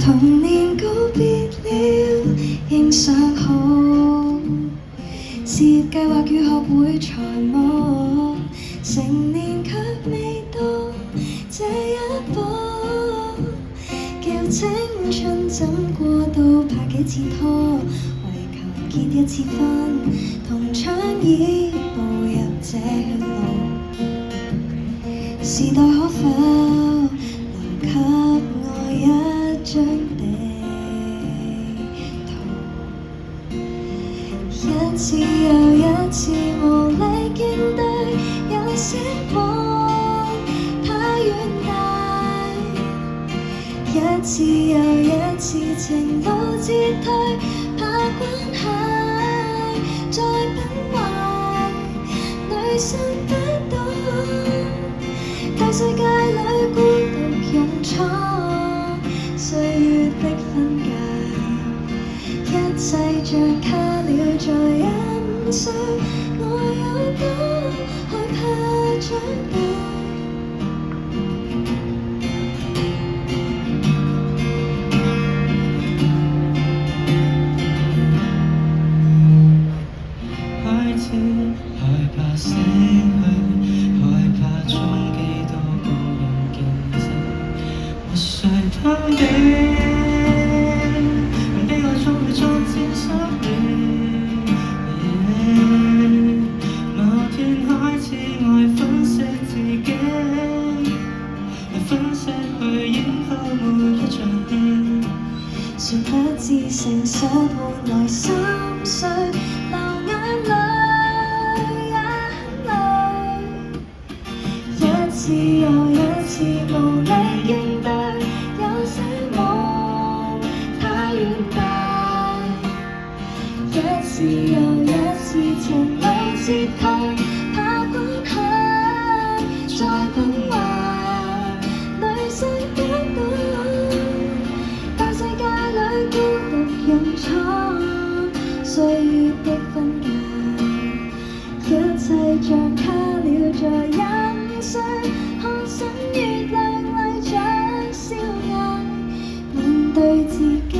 童年告別了，應想好，事業計劃與學會才忙，成年卻未到這一步，叫青春怎過渡，拍幾次拖，為求結一次婚，同倡議步入這血路，時代可否留給我一張地圖，一次又一次無力應對，有些夢太遠大，一次又一次情路撤退，怕關係再崩壞，女生不懂大世界裏孤獨勇闖，歲月的分界，一切像卡了在1歲，我有多害怕長大。開始害怕死去，害怕終幾多個人競爭，和誰攀比，比我終會作戰失戀。某天開始愛分析自己，分析去演好每一場，殊不知誠實換來心碎，流眼淚也很累，一次又一次無力應對，有些夢太遠大，一次又一次情路撤退，怕關係再崩壞，女生不懂大世界裏孤獨勇闖，歲月的分界，一切像卡了在1歲，看新月亮麗像笑顏，面對自己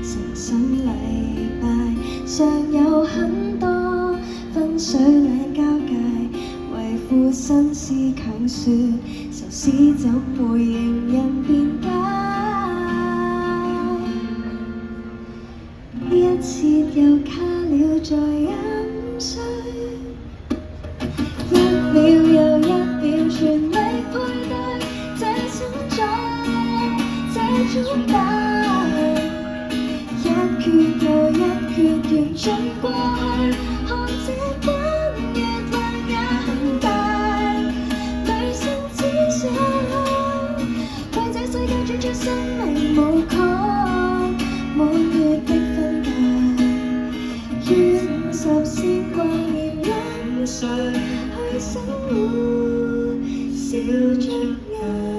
誠心禮拜，尚有很多分水嶺交界，為賦新詩強說，愁思怎會迎人辯解，一切又卡了在1歲，一秒又一秒全力配對，這心臟這種大，一決又一決緣盡過去，看這奔月亮也很大，女生只想為這世界轉出生命無抗，滿月的分界，於50先掛念1歲，去生活笑着捱。